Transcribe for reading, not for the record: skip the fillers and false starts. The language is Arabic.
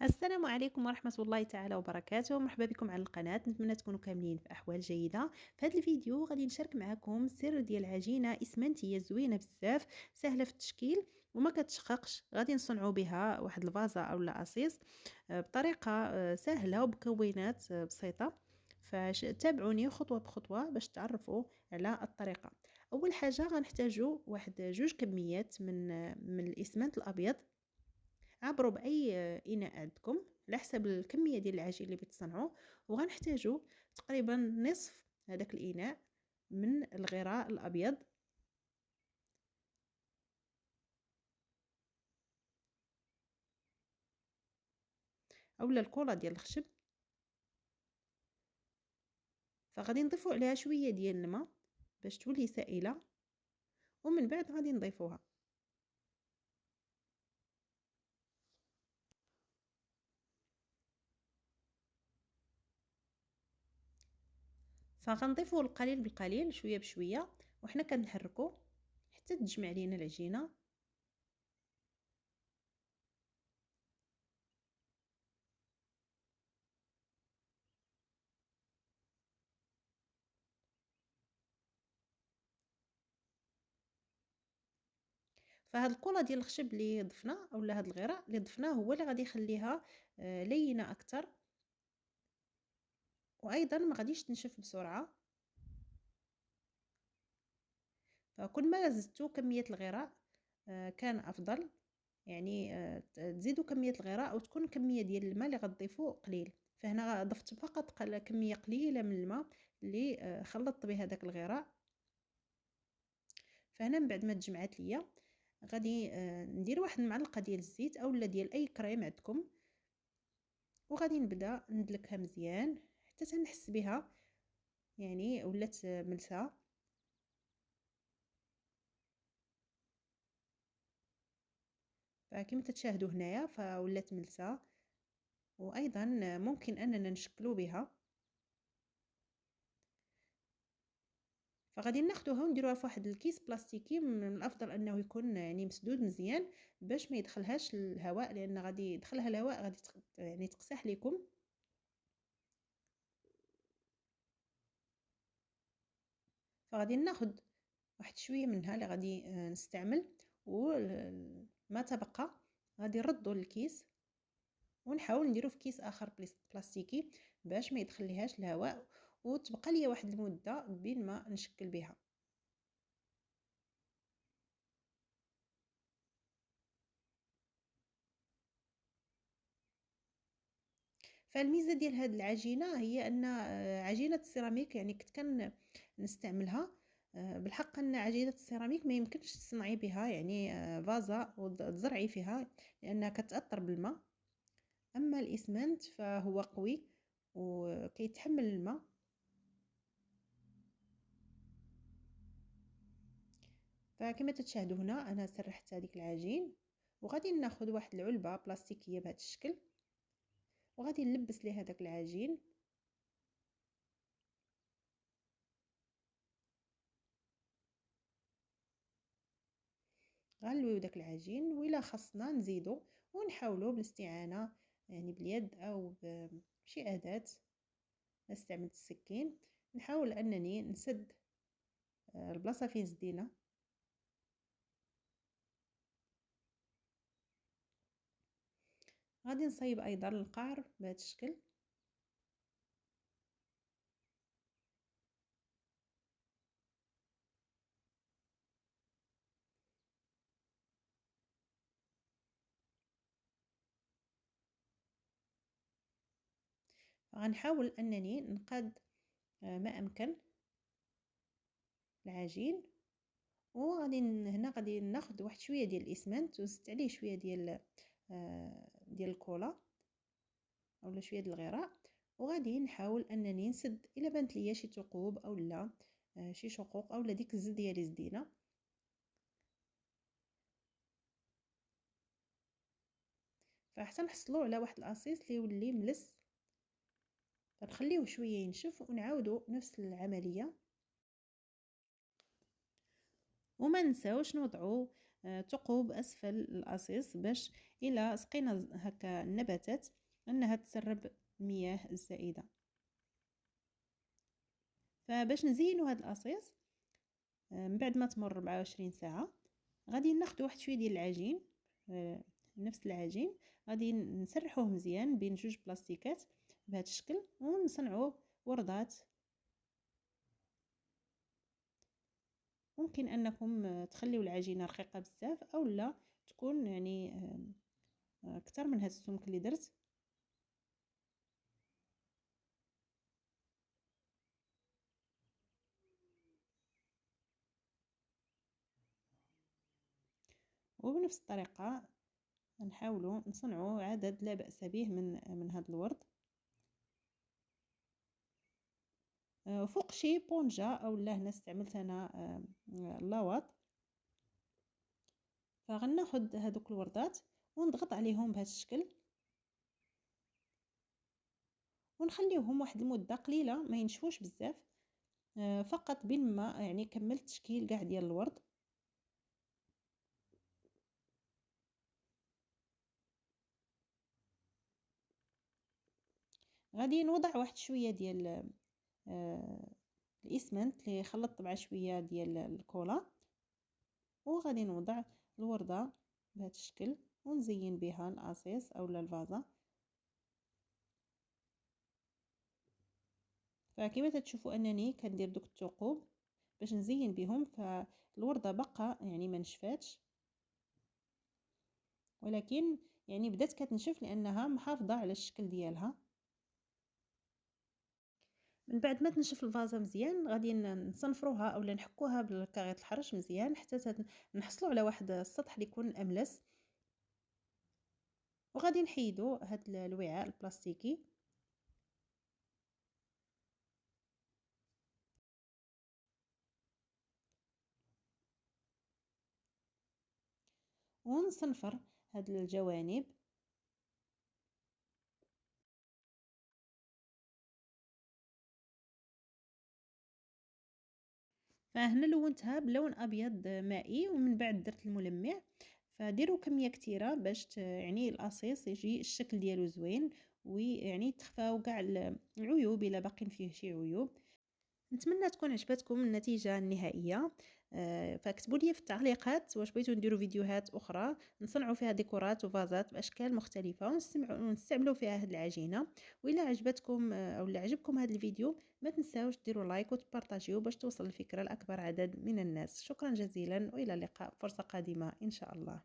السلام عليكم ورحمة الله تعالى وبركاته. مرحبا بكم على القناة. نتمنى تكونوا كاملين في أحوال جيدة. في هذا الفيديو غادي نشارك معكم سر ديال عجينة إسمنتية زوينة بزاف، سهلة في التشكيل وما كتشققش. غادي نصنعوا بها واحد الفازة أو لاصيص بطريقة سهلة وبكونات بسيطة. فتابعوني خطوة بخطوة باش تعرفوا على الطريقة. أول حاجة غنحتاجوا واحد جوج كميات من الإسمنت الأبيض. عبروا باي اناء عندكم على حسب الكميه ديال العجين اللي بتصنعوا. وغنحتاجوا تقريبا نصف هذاك الاناء من الغراء الابيض، اولا الكولا ديال الخشب. فغادي نضيفوا عليها شويه ديال الماء باش تولي سائله، ومن بعد غادي نضيفوها. فغنضيفوا القليل بالقليل شويه بشويه وحنا كنحركوا حتى تجمع لينا العجينه. فهاد الكولا ديال الخشب اللي ضفنا اولا هاد الغراء اللي ضفناه هو اللي غادي يخليها لينه اكثر، وايضا ما غاديش تنشف بسرعه. فكل ما زدتوا كمية الغراء كان أفضل. يعني تزيدوا كمية الغراء وتكون كمية ديال الماء اللي غتضيفوه قليل. فهنا ضفت فقط كمية قليلة من الماء اللي خلطت به هذاك الغراء. فهنا من بعد ما تجمعات ليا غادي ندير واحد المعلقة ديال الزيت اولا ديال اي كريم عندكم، وغادي نبدا ندلكها مزيان حتى تنحس بها يعني ولات ملسه. فكما تشاهدوا هنايا فولات ملسه، وايضا ممكن اننا نشكلوا بها. فغادي ناخذوها ونديروها في واحد الكيس بلاستيكي. من الافضل انه يكون يعني مسدود مزيان باش ما يدخلهاش الهواء، لان غادي يدخلها الهواء غادي يعني تقسح لكم. فغادي ناخذ واحد شويه منها اللي غادي نستعمل، وما تبقى غادي نردو للكيس ونحاول نديرو في كيس اخر بلاستيكي باش ما يدخليهاش الهواء، وتبقى ليا واحد المده بين ما نشكل بها. فالميزه ديال هاد العجينه هي ان عجينه السيراميك يعني كنت نستعملها. بالحق ان عجينه السيراميك ما يمكنش تصنعي بها يعني فازه وتزرعي فيها لانها كتاثر بالماء. اما الاسمنت فهو قوي وكيتحمل الماء. فكما تشاهدوا هنا انا سرحت هذيك العجين، وغادي ناخذ واحد العلبه بلاستيكيه بهذا الشكل وغادي نلبس ليه هذاك العجين. غنلويو داك العجين وإلا خصنا نزيدو ونحاولوا بالاستعانه يعني باليد او بشي اداه. استعملت السكين نحاول انني نسد البلاصه فين زدينا. غادي نصايب ايضا القعر بهذا الشكل. غنحاول انني نقاد ما امكن العجين، وغادي هنا غادي ناخذ واحد شويه ديال الاسمنت وزدت عليه شويه ديال الكولا اولا شويه ديال الغراء. وغادي نحاول انني نسد الا بانت ليا شي ثقوب اولا شي شقوق اولا ديك الزديه اللي زدينا. فحتى نحصلوا على واحد القصيص اللي يولي ملس. فنخليوه شويه ينشف ونعاودوا نفس العمليه. وما نساوش نوضعوا ثقوب أسفل الأصيص باش إلا سقينا هكا النباتات أنها تسرب المياه الزائدة. فباش نزينو هاد الأصيص من بعد ما تمر 24 ساعة غادي ناخدو واحد شويه ديال العجين، نفس العجين غادي نسرحوه مزيان بين جوج بلاستيكات بهذا الشكل ونصنعوا وردات. ممكن انكم تخليو العجينه رقيقه بزاف او لا تكون يعني اكثر من هذا السمك اللي درت. وبنفس الطريقه نحاولوا نصنعوا عدد لا بأس به من هذا الورد. فوق شي بونجا او لا هنا استعملت انا لاواط. فغناخد هذوك الوردات ونضغط عليهم بهذا الشكل ونخليوهم واحد المده قليله ما ينشفوش بزاف، فقط بالماء يعني كملت تشكيل كاع ديال الورد. غادي نوضع واحد شويه ديال الاسمنت اللي خلطت مع شويه ديال الكولا، وغادي نوضع الورده بهذا الشكل ونزين بها الأصيص اولا الفازه. فكما تشوفوا انني كندير دوك الثقوب باش نزين بهم، فالورده بقى يعني ما نشفاتش ولكن يعني بدات كتنشف لانها محافظه على الشكل ديالها. من بعد ما تنشف الفازه مزيان غادي نصنفروها اولا نحكوها بالكاغيط الحرش مزيان حتى نحصلوا على واحد السطح اللي يكون املس. وغادي نحيدو هاد الوعاء البلاستيكي ونصنفر هاد الجوانب. فهنا لونتها بلون ابيض مائي ومن بعد درت الملمع. فديروا كميه كثيره باش يعني الاصيص يجي الشكل ديالو زوين ويعني تخفاو كاع العيوب الا باقين فيه شي عيوب. نتمنى تكون عجبتكم النتيجه النهائيه. فاكتبوا لي في التعليقات واش بغيتوا نديروا فيديوهات اخرى نصنعوا فيها ديكورات وفازات باشكال مختلفه ونستعملوا فيها هذه العجينه. والا عجبتكم او لا عجبكم هذا الفيديو ما تنساوش ديروا لايك وتبارطاجيو باش توصل الفكره لاكبر عدد من الناس. شكرا جزيلا والى اللقاء فرصه قادمه ان شاء الله.